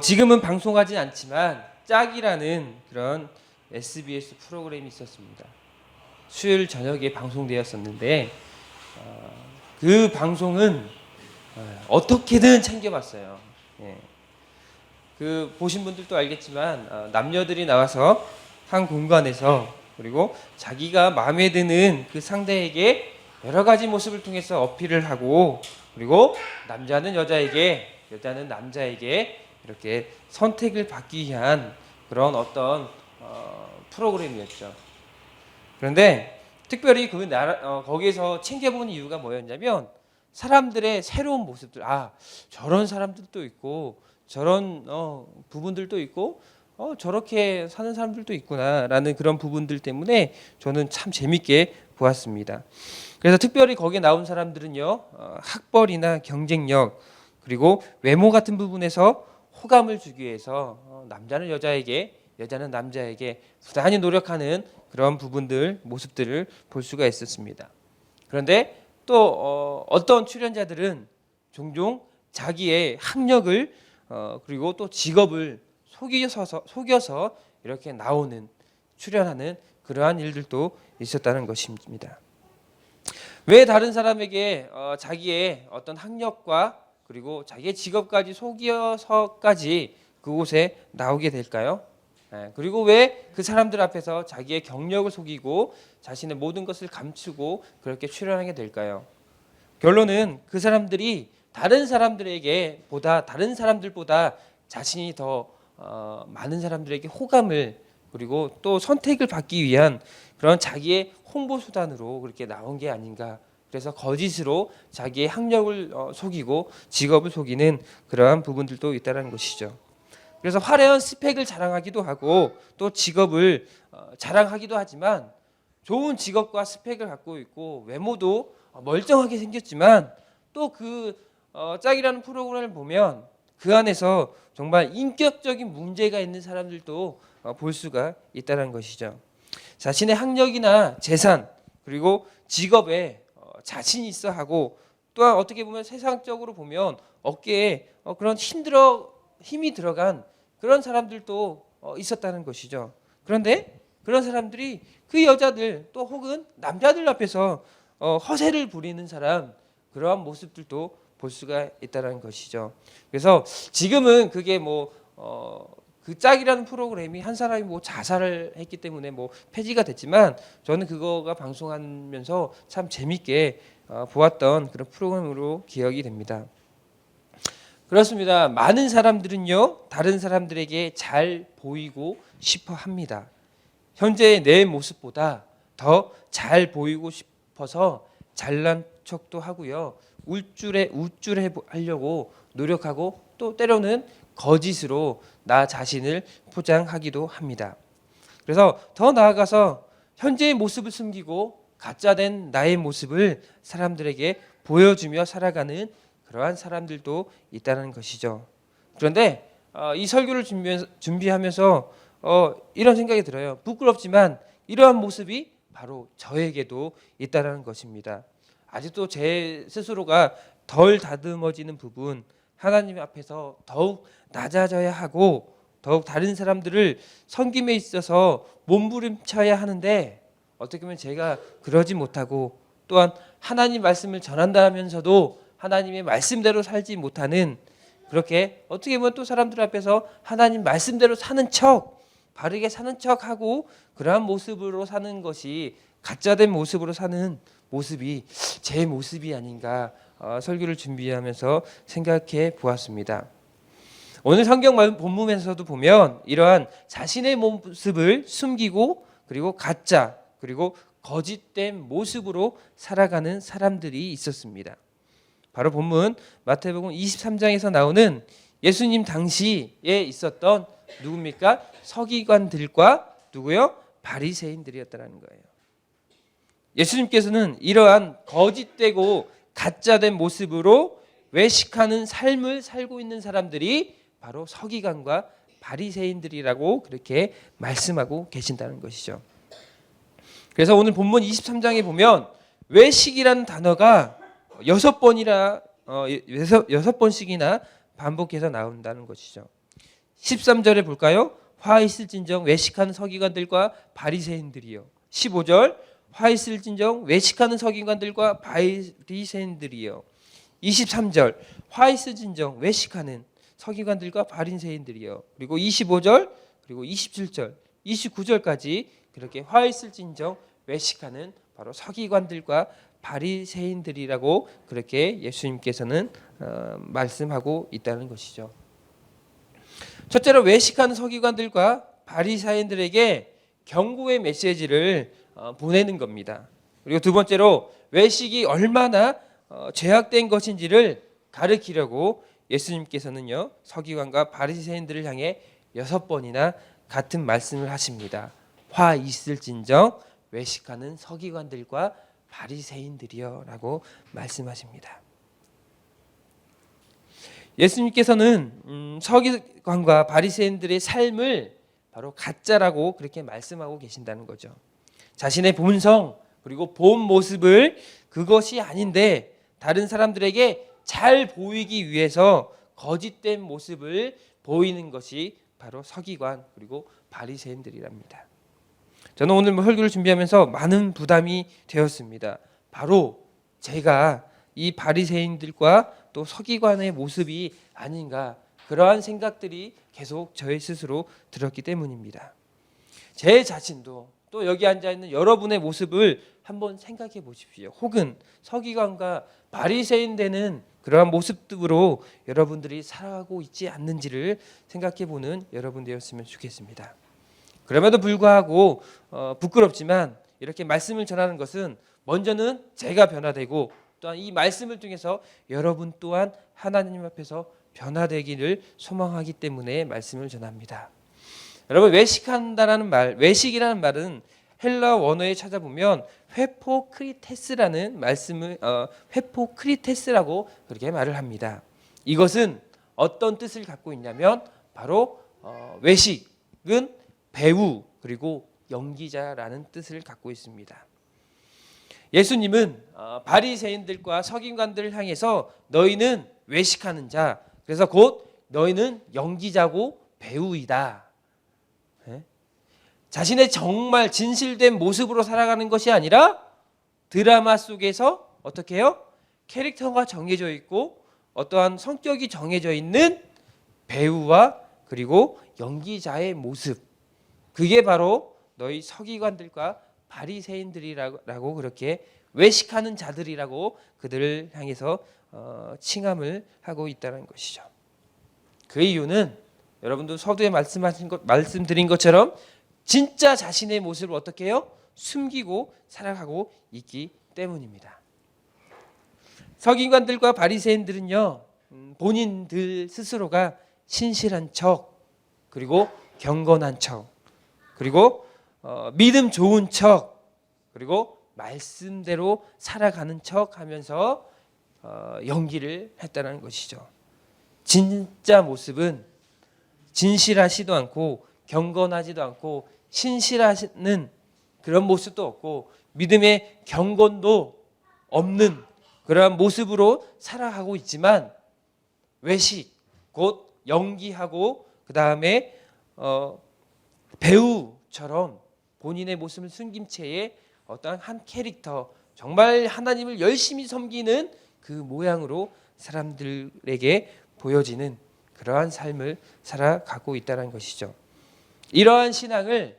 지금은 방송하진 않지만 짝이라는 그런 SBS 프로그램이 있었습니다. 수요일 저녁에 방송되었었는데 그 방송은 어떻게든 챙겨봤어요. 예. 그 보신 분들도 알겠지만 남녀들이 나와서 한 공간에서 그리고 자기가 마음에 드는 그 상대에게 여러 가지 모습을 통해서 어필을 하고 그리고 남자는 여자에게 여자는 남자에게 이렇게 선택을 받기 위한 그런 어떤 프로그램이었죠. 그런데 특별히 거기에서 챙겨본 이유가 뭐였냐면 사람들의 새로운 모습들, 저런 사람들도 있고 저런 부분들도 있고 저렇게 사는 사람들도 있구나라는 그런 부분들 때문에 저는 참 재밌게 보았습니다. 그래서 특별히 거기에 나온 사람들은요, 학벌이나 경쟁력 그리고 외모 같은 부분에서 호감을 주기 위해서 남자는 여자에게 여자는 남자에게 부단히 노력하는 그런 부분들 모습들을 볼 수가 있었습니다. 그런데 또 어떤 출연자들은 종종 자기의 학력을 그리고 또 직업을 속여서 이렇게 출연하는 그러한 일들도 있었다는 것입니다. 왜 다른 사람에게 자기의 어떤 학력과 그리고 자기의 직업까지 속여서까지 그곳에 나오게 될까요? 그리고 왜 그 사람들 앞에서 자기의 경력을 속이고 자신의 모든 것을 감추고 그렇게 출연하게 될까요? 결론은 그 사람들이 다른 사람들보다 자신이 더 많은 사람들에게 호감을 그리고 또 선택을 받기 위한 그런 자기의 홍보 수단으로 그렇게 나온 게 아닌가. 그래서 거짓으로 자기의 학력을 속이고 직업을 속이는 그러한 부분들도 있다는 것이죠. 그래서 화려한 스펙을 자랑하기도 하고 또 직업을 자랑하기도 하지만 좋은 직업과 스펙을 갖고 있고 외모도 멀쩡하게 생겼지만 또 그 짝이라는 프로그램을 보면 그 안에서 정말 인격적인 문제가 있는 사람들도 볼 수가 있다는 것이죠. 자신의 학력이나 재산 그리고 직업에 자신이 있어 하고 또한 어떻게 보면 세상적으로 보면 어깨에 그런 힘이 들어간 그런 사람들도 있었다는 것이죠. 그런데 그런 사람들이 그 여자들 또 혹은 남자들 앞에서 허세를 부리는 사람 그러한 모습들도 볼 수가 있다는 것이죠. 그래서 지금은 그게 그 짝이라는 프로그램이 한 사람이 자살을 했기 때문에 폐지가 됐지만 저는 그거가 방송하면서 참 재밌게 보았던 그런 프로그램으로 기억이 됩니다. 그렇습니다. 많은 사람들은요, 다른 사람들에게 잘 보이고 싶어 합니다. 현재의 내 모습보다 더 잘 보이고 싶어서 잘난 척도 하고요. 우쭐해 하려고 노력하고 또 때로는 거짓으로 나 자신을 포장하기도 합니다. 그래서 더 나아가서 현재의 모습을 숨기고 가짜된 나의 모습을 사람들에게 보여주며 살아가는 그러한 사람들도 있다는 것이죠. 그런데 이 설교를 준비하면서 이런 생각이 들어요. 부끄럽지만 이러한 모습이 바로 저에게도 있다는 것입니다. 아직도 제 스스로가 덜 다듬어지는 부분, 하나님 앞에서 더욱 낮아져야 하고 더욱 다른 사람들을 섬김에 있어서 몸부림쳐야 하는데 어떻게 보면 제가 그러지 못하고 또한 하나님 말씀을 전한다면서도 하나님의 말씀대로 살지 못하는 그렇게 어떻게 보면 또 사람들 앞에서 하나님 말씀대로 사는 척 바르게 사는 척하고 그러한 모습으로 사는 것이 가짜된 모습으로 사는 모습이 제 모습이 아닌가 설교를 준비하면서 생각해 보았습니다. 오늘 성경 본문에서도 보면 이러한 자신의 모습을 숨기고 그리고 가짜 그리고 거짓된 모습으로 살아가는 사람들이 있었습니다. 바로 본문 마태복음 23장에서 나오는 예수님 당시에 있었던 누굽니까? 서기관들과 누구요? 바리새인들이었다는 거예요. 예수님께서는 이러한 거짓되고 가짜된 모습으로 외식하는 삶을 살고 있는 사람들이 바로 서기관과 바리새인들이라고 그렇게 말씀하고 계신다는 것이죠. 그래서 오늘 본문 23장에 보면 외식이라는 단어가 6번씩이나 반복해서 나온다는 것이죠. 13절에 볼까요? 화 있을진정 외식하는 서기관들과 바리새인들이요. 15절 화 있을진정 외식하는 서기관들과 바리새인들이요. 23절 화 있을진정 외식하는 서기관들과 바리새인들이요. 그리고 25절 그리고 27절 29절까지 그렇게 화 있을진정 외식하는 바로 서기관들과 바리새인들이라고 그렇게 예수님께서는 말씀하고 있다는 것이죠. 첫째로 외식하는 서기관들과 바리새인들에게 경고의 메시지를 보내는 겁니다. 그리고 두 번째로 외식이 얼마나 죄악된 것인지를 가르치려고 예수님께서는요 서기관과 바리새인들을 향해 6번이나 같은 말씀을 하십니다. 화 있을진정 외식하는 서기관들과 바리새인들이여라고 말씀하십니다. 예수님께서는 서기관과 바리새인들의 삶을 바로 가짜라고 그렇게 말씀하고 계신다는 거죠. 자신의 본성 그리고 본 모습을 그것이 아닌데 다른 사람들에게 잘 보이기 위해서 거짓된 모습을 보이는 것이 바로 서기관 그리고 바리새인들이랍니다. 저는 오늘 설교를 준비하면서 많은 부담이 되었습니다. 바로 제가 이 바리새인들과 또 서기관의 모습이 아닌가 그러한 생각들이 계속 저의 스스로 들었기 때문입니다. 제 자신도 또 여기 앉아있는 여러분의 모습을 한번 생각해 보십시오. 혹은 서기관과 바리새인 되는 그러한 모습으로 여러분들이 살아가고 있지 않는지를 생각해 보는 여러분 되었으면 좋겠습니다. 그럼에도 불구하고 부끄럽지만 이렇게 말씀을 전하는 것은 먼저는 제가 변화되고 또한 이 말씀을 통해서 여러분 또한 하나님 앞에서 변화되기를 소망하기 때문에 말씀을 전합니다. 여러분 외식한다라는 말, 외식이라는 말은 헬라 원어에 찾아보면 회포크리테스라는 말씀을 회포크리테스라고 그렇게 말을 합니다. 이것은 어떤 뜻을 갖고 있냐면 바로 외식은 배우 그리고 연기자라는 뜻을 갖고 있습니다. 예수님은 바리새인들과 서기관들을 향해서 너희는 외식하는 자, 그래서 곧 너희는 연기자고 배우이다. 자신의 정말 진실된 모습으로 살아가는 것이 아니라 드라마 속에서 어떻게 해요? 캐릭터가 정해져 있고 어떠한 성격이 정해져 있는 배우와 그리고 연기자의 모습, 그게 바로 너희 서기관들과 바리새인들이라고 그렇게 외식하는 자들이라고 그들을 향해서 칭함을 하고 있다는 것이죠. 그 이유는 여러분도 서두에 말씀드린 것처럼 진짜 자신의 모습을 어떻게 해요? 숨기고 살아가고 있기 때문입니다. 서기관들과 바리새인들은요 본인들 스스로가 신실한 척 그리고 경건한 척 그리고 믿음 좋은 척 그리고 말씀대로 살아가는 척 하면서 연기를 했다는 것이죠. 진짜 모습은 진실하지도 않고 경건하지도 않고 신실하는 그런 모습도 없고 믿음의 경건도 없는 그러한 모습으로 살아가고 있지만 외식 곧 연기하고 그 다음에 배우처럼 본인의 모습을 숨긴 채에 어떠한 한 캐릭터 정말 하나님을 열심히 섬기는 그 모양으로 사람들에게 보여지는 그러한 삶을 살아가고 있다는 것이죠. 이러한 신앙을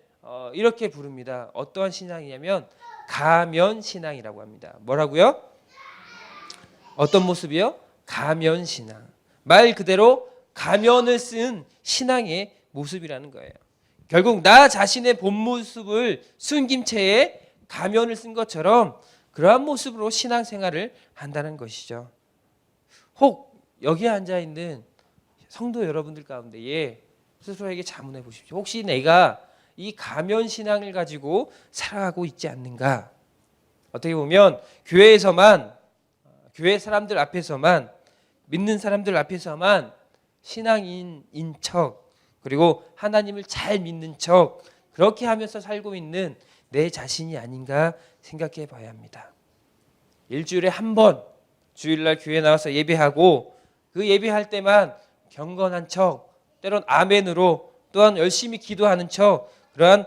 이렇게 부릅니다. 어떠한 신앙이냐면 가면 신앙이라고 합니다. 뭐라고요? 어떤 모습이요? 가면 신앙. 말 그대로 가면을 쓴 신앙의 모습이라는 거예요. 결국 나 자신의 본 모습을 숨긴 채에 가면을 쓴 것처럼 그러한 모습으로 신앙생활을 한다는 것이죠. 혹 여기에 앉아있는 성도 여러분들 가운데에 스스로에게 자문해 보십시오. 혹시 내가 이 가면 신앙을 가지고 살아가고 있지 않는가? 어떻게 보면 교회에서만, 교회 사람들 앞에서만, 믿는 사람들 앞에서만 신앙인인 척 그리고 하나님을 잘 믿는 척 그렇게 하면서 살고 있는 내 자신이 아닌가 생각해 봐야 합니다. 일주일에 한 번 주일날 교회 나와서 예배하고 그 예배할 때만 경건한 척 때론 아멘으로 또한 열심히 기도하는 척 그러한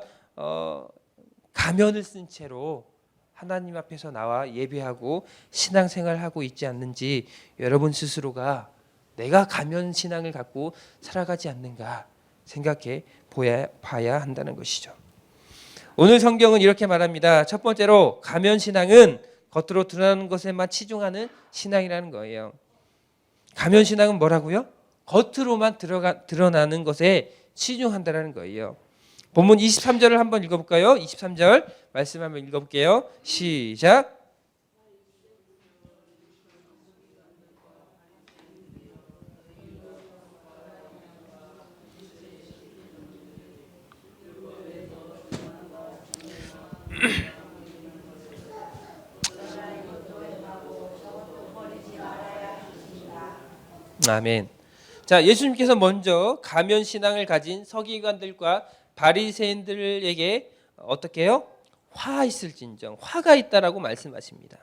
가면을 쓴 채로 하나님 앞에서 나와 예배하고 신앙생활하고 있지 않는지 여러분 스스로가 내가 가면 신앙을 갖고 살아가지 않는가 생각해 봐야 한다는 것이죠. 오늘 성경은 이렇게 말합니다. 첫 번째로 가면 신앙은 겉으로 드러나는 것에만 치중하는 신앙이라는 거예요. 가면 신앙은 뭐라고요? 겉으로만 드러나는 것에 치중한다는 거예요. 본문 23절을 한번 읽어볼까요? 23절 말씀 한번 읽어볼게요. 시작. 아멘. 자, 예수님께서 먼저 가면 신앙을 가진 서기관들과 바리새인들에게 어떻게 해요? 화 있을진정, 화가 있다라고 말씀하십니다.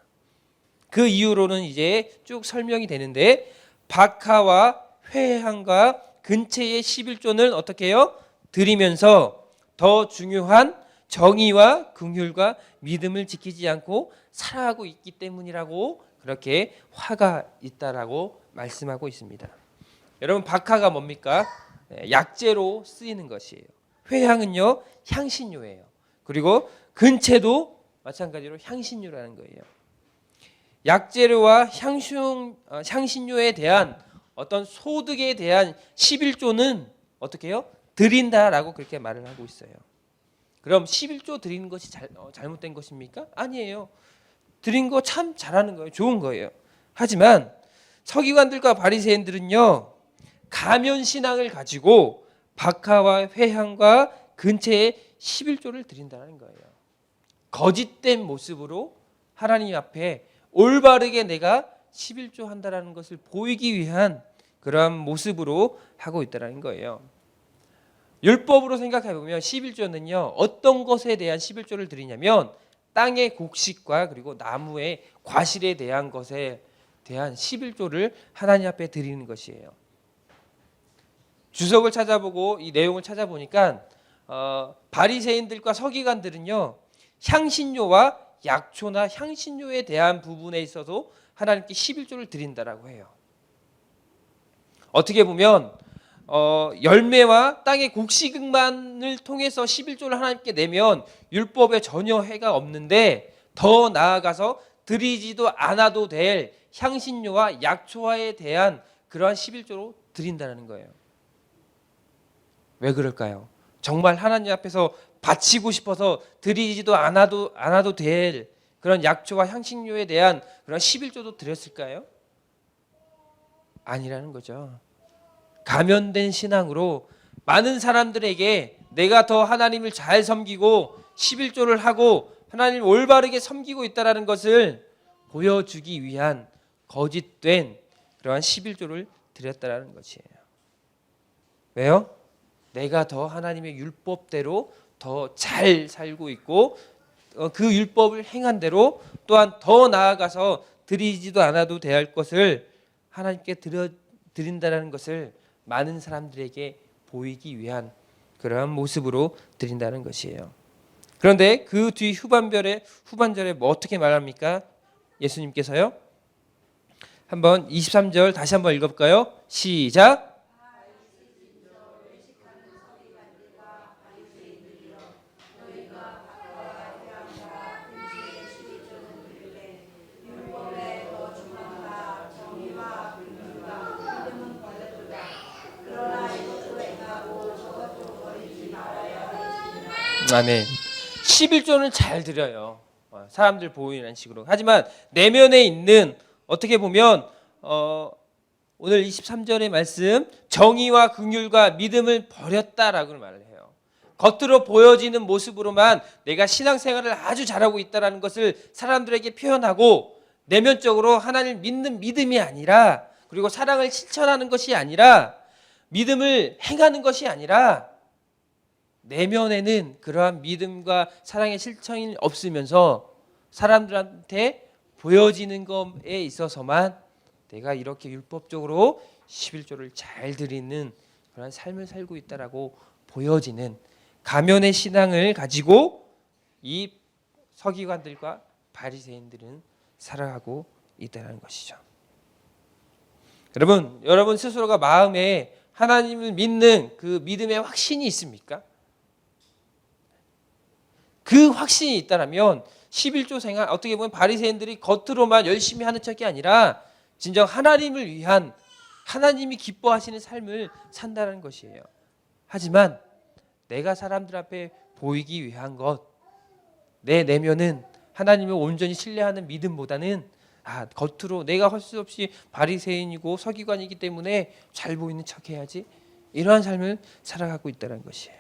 그 이유로는 이제 쭉 설명이 되는데 박하와 회향과 근처의 11조는 어떻게 해요? 드리면서 더 중요한 정의와 긍휼과 믿음을 지키지 않고 살아가고 있기 때문이라고 그렇게 화가 있다라고 말씀하고 있습니다. 여러분 박하가 뭡니까? 약재로 쓰이는 것이에요. 회향은요 향신료예요. 그리고 근체도 마찬가지로 향신료라는 거예요. 약재료와 향신료에 대한 어떤 소득에 대한 11조는 어떻게 해요? 드린다라고 그렇게 말을 하고 있어요. 그럼 11조 드리는 것이 잘못된 것입니까? 아니에요. 드린 거 참 잘하는 거예요. 좋은 거예요. 하지만 서기관들과 바리새인들은요 가면 신앙을 가지고 박하와 회향과 근처에 11조를 드린다는 거예요. 거짓된 모습으로 하나님 앞에 올바르게 내가 11조 한다라는 것을 보이기 위한 그러한 모습으로 하고 있다는 거예요. 율법으로 생각해 보면 11조는요 어떤 것에 대한 11조를 드리냐면 땅의 곡식과 그리고 나무의 과실에 대한 것에 대한 11조를 하나님 앞에 드리는 것이에요. 주석을 찾아보고 이 내용을 찾아보니까 바리새인들과 서기관들은요 향신료와 약초나 향신료에 대한 부분에 있어서 하나님께 11조를 드린다라고 해요. 어떻게 보면 열매와 땅의 곡식만을 통해서 11조를 하나님께 내면 율법에 전혀 해가 없는데 더 나아가서 드리지도 않아도 될 향신료와 약초에 대한 그러한 11조로 드린다는 거예요. 왜 그럴까요? 정말 하나님 앞에서 바치고 싶어서 드리지도 않아도 될 그런 약초와 향신료에 대한 그런 11조도 드렸을까요? 아니라는 거죠. 가면된 신앙으로 많은 사람들에게 내가 더 하나님을 잘 섬기고 11조를 하고 하나님을 올바르게 섬기고 있다는 것을 보여주기 위한 거짓된 그러한 11조를 드렸다는 것이에요. 왜요? 내가 더 하나님의 율법대로 더 잘 살고 있고 그 율법을 행한 대로 또한 더 나아가서 드리지도 않아도 될 것을 하나님께 드린다는 것을 많은 사람들에게 보이기 위한 그러한 모습으로 드린다는 것이에요. 그런데 그 뒤 후반절에 뭐 어떻게 말합니까? 예수님께서요. 한번 23절 다시 한번 읽어볼까요? 시작. 아멘. 11조는 잘 드려요. 사람들 보이는 식으로. 하지만 내면에 있는 어떻게 보면 오늘 23절의 말씀 정의와 긍휼과 믿음을 버렸다라고 말을 해요. 겉으로 보여지는 모습으로만 내가 신앙생활을 아주 잘하고 있다는 것을 사람들에게 표현하고 내면적으로 하나님을 믿는 믿음이 아니라 그리고 사랑을 실천하는 것이 아니라 믿음을 행하는 것이 아니라 내면에는 그러한 믿음과 사랑의 실천이 없으면서 사람들한테 보여지는 것에 있어서만 내가 이렇게 율법적으로 11조를 잘 드리는 그런 삶을 살고 있다라고 보여지는 가면의 신앙을 가지고 이 서기관들과 바리새인들은 살아가고 있다는 것이죠. 여러분 스스로가 마음에 하나님을 믿는 그 믿음의 확신이 있습니까? 그 확신이 있다면 11조 생활, 어떻게 보면 바리새인들이 겉으로만 열심히 하는 척이 아니라 진정 하나님을 위한, 하나님이 기뻐하시는 삶을 산다는 것이에요. 하지만 내가 사람들 앞에 보이기 위한 것, 내 내면은 하나님을 온전히 신뢰하는 믿음보다는 겉으로 내가 할 수 없이 바리새인이고 서기관이기 때문에 잘 보이는 척 해야지, 이러한 삶을 살아가고 있다는 것이에요.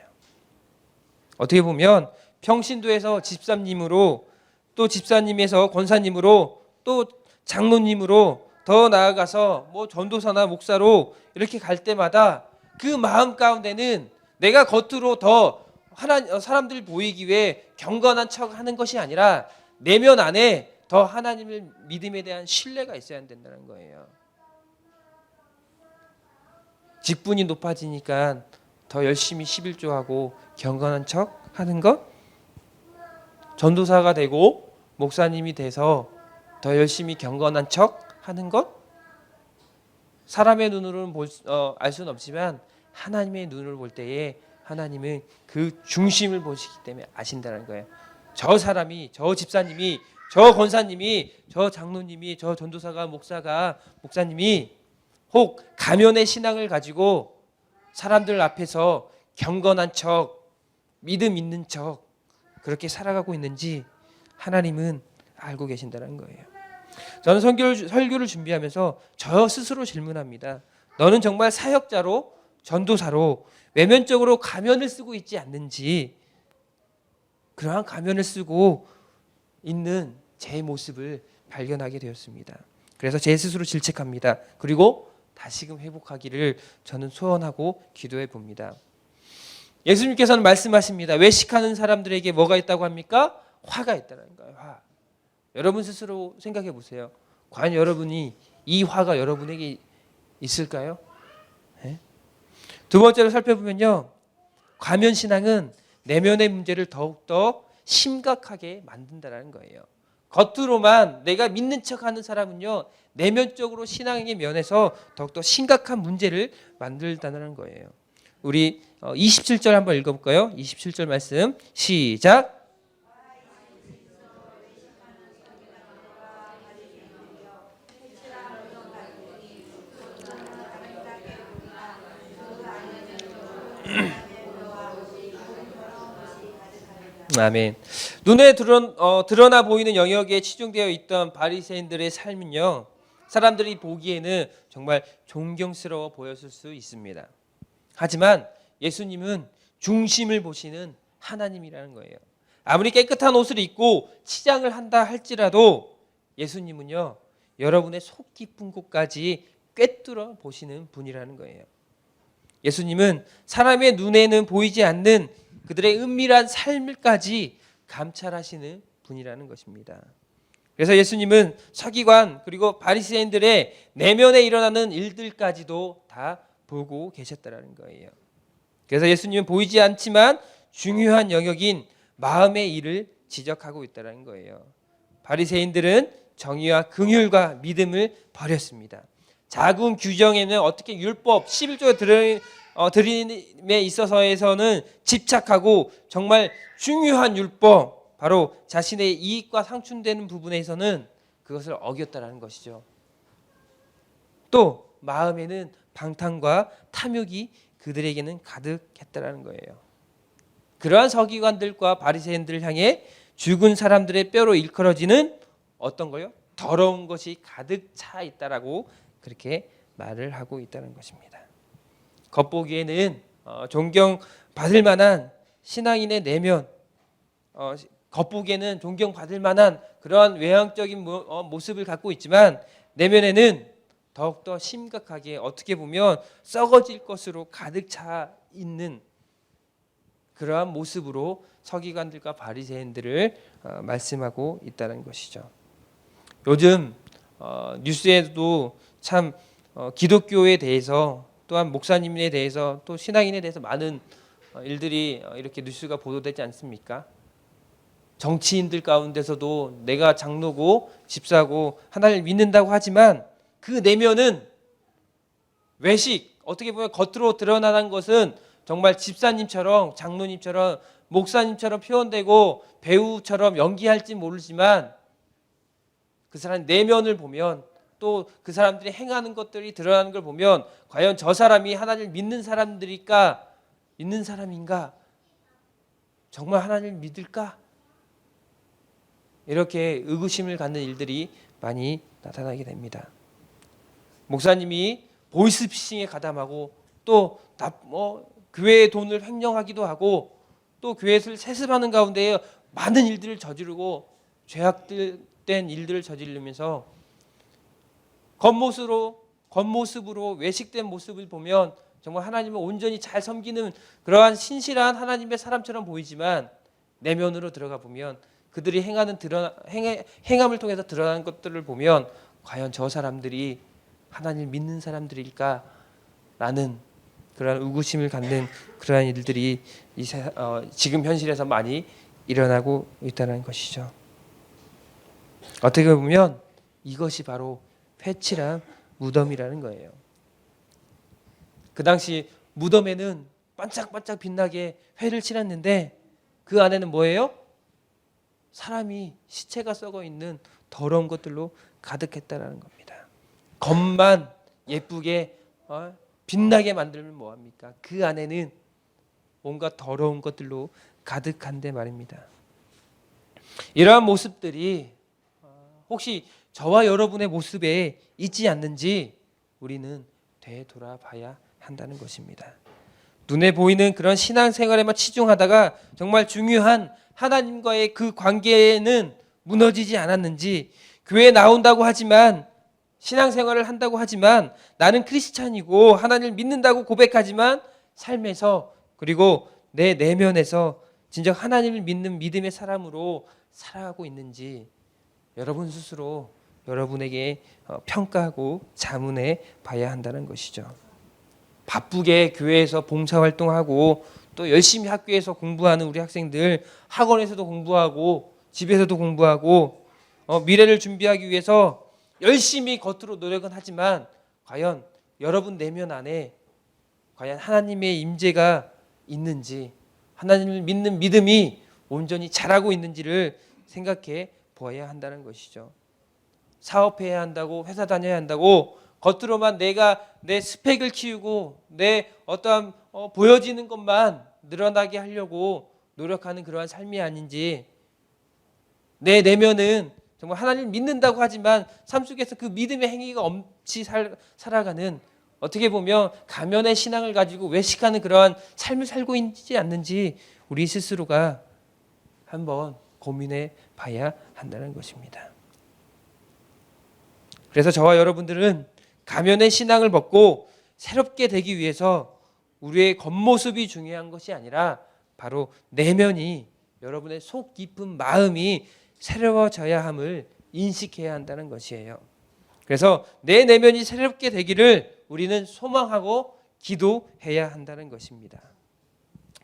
어떻게 보면 평신도에서 집사님으로, 또 집사님에서 권사님으로, 또 장로님으로, 더 나아가서 뭐 전도사나 목사로 이렇게 갈 때마다 그 마음 가운데는 내가 겉으로 더 사람들 보이기 위해 경건한 척 하는 것이 아니라 내면 안에 더 하나님을 믿음에 대한 신뢰가 있어야 된다는 거예요. 직분이 높아지니까 더 열심히 11조하고 경건한 척 하는 것, 전도사가 되고 목사님이 돼서 더 열심히 경건한 척 하는 것, 사람의 눈으로는 알 수는 없지만 하나님의 눈을 볼 때에 하나님은 그 중심을 보시기 때문에 아신다는 거예요. 저 사람이, 저 집사님이, 저 권사님이, 저 장로님이, 저 전도사가, 목사가, 목사님이 혹 가면의 신앙을 가지고 사람들 앞에서 경건한 척, 믿음 있는 척 그렇게 살아가고 있는지 하나님은 알고 계신다는 거예요. 저는 설교를 준비하면서 저 스스로 질문합니다. 너는 정말 사역자로, 전도사로 외면적으로 가면을 쓰고 있지 않는지, 그러한 가면을 쓰고 있는 제 모습을 발견하게 되었습니다. 그래서 제 스스로 질책합니다. 그리고 다시금 회복하기를 저는 소원하고 기도해 봅니다. 예수님께서는 말씀하십니다. 외식하는 사람들에게 뭐가 있다고 합니까? 화가 있다는 거예요. 화. 여러분 스스로 생각해 보세요. 과연 여러분이 이 화가 여러분에게 있을까요? 네? 두 번째로 살펴보면요, 가면 신앙은 내면의 문제를 더욱더 심각하게 만든다는 거예요. 겉으로만 내가 믿는 척하는 사람은요, 내면적으로 신앙의 면에서 더욱더 심각한 문제를 만들다는 거예요. 우리 27절 한번 읽어볼까요? 27절 말씀 시작. 아멘. 눈에 드러나 보이는 영역에 치중되어 있던 바리새인들의 삶은요, 사람들이 보기에는 정말 존경스러워 보였을 수 있습니다. 하지만 예수님은 중심을 보시는 하나님이라는 거예요. 아무리 깨끗한 옷을 입고 치장을 한다 할지라도 예수님은요, 여러분의 속 깊은 곳까지 꿰뚫어 보시는 분이라는 거예요. 예수님은 사람의 눈에는 보이지 않는 그들의 은밀한 삶을까지 감찰하시는 분이라는 것입니다. 그래서 예수님은 서기관 그리고 바리새인들의 내면에 일어나는 일들까지도 다 보고 계셨다는 거예요. 그래서 예수님은 보이지 않지만 중요한 영역인 마음의 일을 지적하고 있다는 거예요. 바리새인들은 정의와 긍휼과 믿음을 버렸습니다. 작은 규정에는 어떻게 율법 11조에 드림에 있어서에서는 집착하고 정말 중요한 율법, 바로 자신의 이익과 상충되는 부분에서는 그것을 어겼다는 것이죠. 또 마음에는 방탕과 탐욕이 그들에게는 가득했다는 거예요. 그러한 서기관들과 바리새인들을 향해 죽은 사람들의 뼈로 일컬어지는 어떤 거요? 더러운 것이 가득 차 있다라고 그렇게 말을 하고 있다는 것입니다. 겉보기에는 존경받을 만한 신앙인의 내면, 겉보기에는 존경받을 만한 그러한 외향적인 모습을 갖고 있지만 내면에는 더욱더 심각하게 어떻게 보면 썩어질 것으로 가득 차 있는 그러한 모습으로 서기관들과 바리새인들을 말씀하고 있다는 것이죠. 요즘 뉴스에도 참 기독교에 대해서 또한 목사님에 대해서 또 신앙인에 대해서 많은 일들이 이렇게 뉴스가 보도되지 않습니까? 정치인들 가운데서도 내가 장로고 집사고 하나님을 믿는다고 하지만 그 내면은 외식, 어떻게 보면 겉으로 드러나는 것은 정말 집사님처럼 장로님처럼 목사님처럼 표현되고 배우처럼 연기할지 모르지만 그 사람 내면을 보면 또 그 사람들이 행하는 것들이 드러나는 걸 보면 과연 저 사람이 하나님을 믿는 사람들일까? 믿는 사람인가? 정말 하나님을 믿을까? 이렇게 의구심을 갖는 일들이 많이 나타나게 됩니다. 목사님이 보이스피싱에 가담하고 또 교회의 돈을 횡령하기도 하고 또 교회를 세습하는 가운데 많은 일들을 저지르고 죄악된 일들을 저지르면서 겉모습으로 외식된 모습을 보면 정말 하나님을 온전히 잘 섬기는 그러한 신실한 하나님의 사람처럼 보이지만 내면으로 들어가 보면 그들이 행함을 통해서 드러나는 것들을 보면 과연 저 사람들이 하나님을 믿는 사람들일까라는 그러한 의구심을 갖는 그러한 일들이 지금 현실에서 많이 일어나고 있다는 것이죠. 어떻게 보면 이것이 바로 회칠한 무덤이라는 거예요. 그 당시 무덤에는 반짝반짝 빛나게 회를 칠했는데 그 안에는 뭐예요? 사람이 시체가 썩어 있는 더러운 것들로 가득했다라는 겁니다. 겉만 예쁘게 빛나게 만들면 뭐합니까? 그 안에는 온갖 더러운 것들로 가득한데 말입니다. 이러한 모습들이 혹시 저와 여러분의 모습에 있지 않는지 우리는 되돌아봐야 한다는 것입니다. 눈에 보이는 그런 신앙생활에만 치중하다가 정말 중요한 하나님과의 그 관계는 무너지지 않았는지, 교회에 나온다고 하지만 신앙생활을 한다고 하지만 나는 크리스찬이고 하나님을 믿는다고 고백하지만 삶에서 그리고 내 내면에서 진정 하나님을 믿는 믿음의 사람으로 살아가고 있는지 여러분 스스로 여러분에게 평가하고 자문해 봐야 한다는 것이죠. 바쁘게 교회에서 봉사활동하고 또 열심히 학교에서 공부하는 우리 학생들, 학원에서도 공부하고 집에서도 공부하고 미래를 준비하기 위해서 열심히 겉으로 노력은 하지만 과연 여러분 내면 안에 과연 하나님의 임재가 있는지, 하나님을 믿는 믿음이 온전히 자라고 있는지를 생각해 보아야 한다는 것이죠. 사업해야 한다고, 회사 다녀야 한다고 겉으로만 내가 내 스펙을 키우고 내 어떠한 보여지는 것만 늘어나게 하려고 노력하는 그러한 삶이 아닌지, 내 내면은 정말 하나님 믿는다고 하지만 삶 속에서 그 믿음의 행위가 없이 살아가는, 어떻게 보면 가면의 신앙을 가지고 외식하는 그러한 삶을 살고 있지 않는지 우리 스스로가 한번 고민해 봐야 한다는 것입니다. 그래서 저와 여러분들은 가면의 신앙을 벗고 새롭게 되기 위해서 우리의 겉모습이 중요한 것이 아니라 바로 내면이, 여러분의 속 깊은 마음이 새로워져야 함을 인식해야 한다는 것이에요. 그래서 내 내면이 새롭게 되기를 우리는 소망하고 기도해야 한다는 것입니다.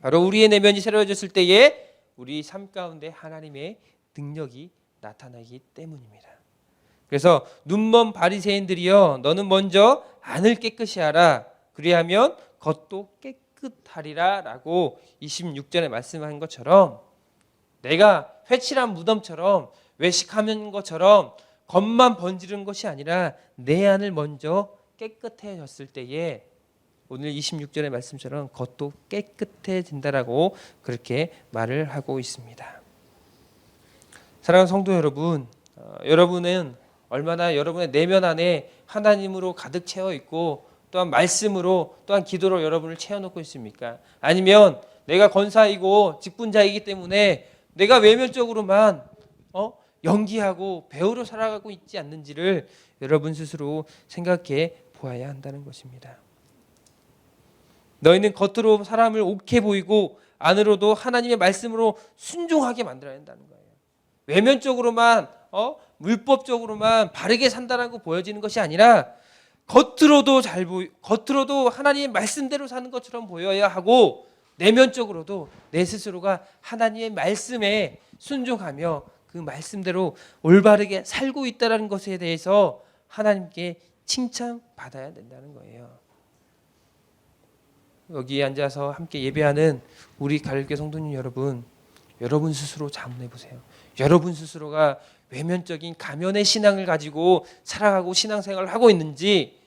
바로 우리의 내면이 새로워졌을 때에 우리 삶 가운데 하나님의 능력이 나타나기 때문입니다. 그래서 눈먼 바리새인들이여, 너는 먼저 안을 깨끗이 하라, 그리하면 겉도 깨끗하리라 라고 26절에 말씀한 것처럼 내가 회칠한 무덤처럼 외식하는 것처럼 겉만 번지른 것이 아니라 내 안을 먼저 깨끗해졌을 때에 오늘 26절의 말씀처럼 겉도 깨끗해진다라고 그렇게 말을 하고 있습니다. 사랑하는 성도 여러분, 여러분은 얼마나 여러분의 내면 안에 하나님으로 가득 채워 있고 또한 말씀으로 또한 기도로 여러분을 채워놓고 있습니까? 아니면 내가 권사이고 직분자이기 때문에 내가 외면적으로만 연기하고 배우로 살아가고 있지 않는지를 여러분 스스로 생각해 보아야 한다는 것입니다. 너희는 겉으로 사람을 옳게 보이고 안으로도 하나님의 말씀으로 순종하게 만들어야 한다는 거예요. 외면적으로만 물법적으로만 바르게 산다라고 보여지는 것이 아니라 겉으로도 하나님의 말씀대로 사는 것처럼 보여야 하고 내면적으로도 내 스스로가 하나님의 말씀에 순종하며 그 말씀대로 올바르게 살고 있다는 것에 대해서 하나님께 칭찬받아야 된다는 거예요. 여기 앉아서 함께 예배하는 우리 가톨릭 성도님 여러분 스스로 자문해 보세요. 여러분 스스로가 외면적인 가면의 신앙을 가지고 살아가고 신앙생활을 하고 있는지,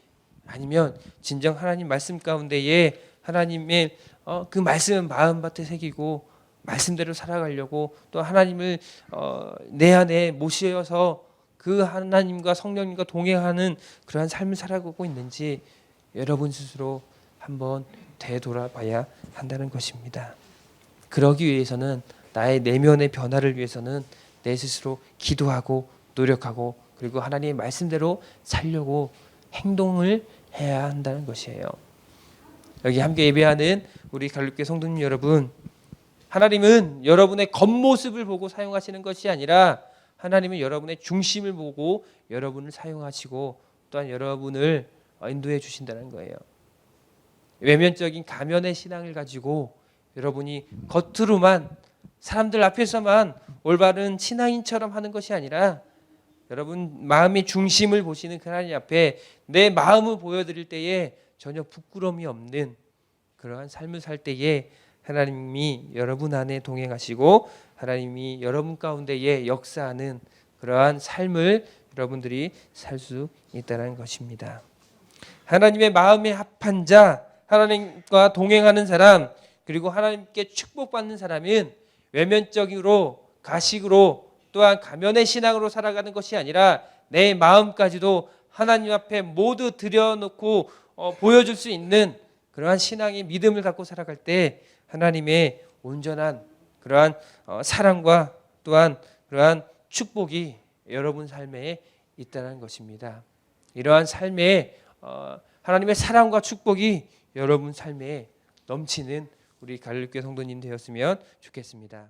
아니면 진정 하나님 말씀 가운데에 하나님의 그 말씀을 마음밭에 새기고 말씀대로 살아가려고 또 하나님을 내 안에 모셔서 그 하나님과 성령님과 동행하는 그러한 삶을 살아가고 있는지 여러분 스스로 한번 되돌아봐야 한다는 것입니다. 그러기 위해서는, 나의 내면의 변화를 위해서는 내 스스로 기도하고 노력하고 그리고 하나님의 말씀대로 살려고 행동을 해야 한다는 것이에요. 여기 함께 예배하는 우리 가톨릭 성도님 여러분, 하나님은 여러분의 겉모습을 보고 사용하시는 것이 아니라 하나님은 여러분의 중심을 보고 여러분을 사용하시고 또한 여러분을 인도해 주신다는 거예요. 외면적인 가면의 신앙을 가지고 여러분이 겉으로만 사람들 앞에서만 올바른 신앙인처럼 하는 것이 아니라 여러분 마음의 중심을 보시는 그 하나님 앞에 내 마음을 보여드릴 때에 전혀 부끄러움이 없는 그러한 삶을 살 때에 하나님이 여러분 안에 동행하시고 하나님이 여러분 가운데에 역사하는 그러한 삶을 여러분들이 살 수 있다는 것입니다. 하나님의 마음에 합한 자, 하나님과 동행하는 사람, 그리고 하나님께 축복받는 사람은 외면적으로 가식으로 또한 가면의 신앙으로 살아가는 것이 아니라 내 마음까지도 하나님 앞에 모두 들여놓고 보여줄 수 있는 그러한 신앙의 믿음을 갖고 살아갈 때 하나님의 온전한 그러한 사랑과 또한 그러한 축복이 여러분 삶에 있다는 것입니다. 이러한 삶에 하나님의 사랑과 축복이 여러분 삶에 넘치는 우리 가톨릭 성도님 되었으면 좋겠습니다.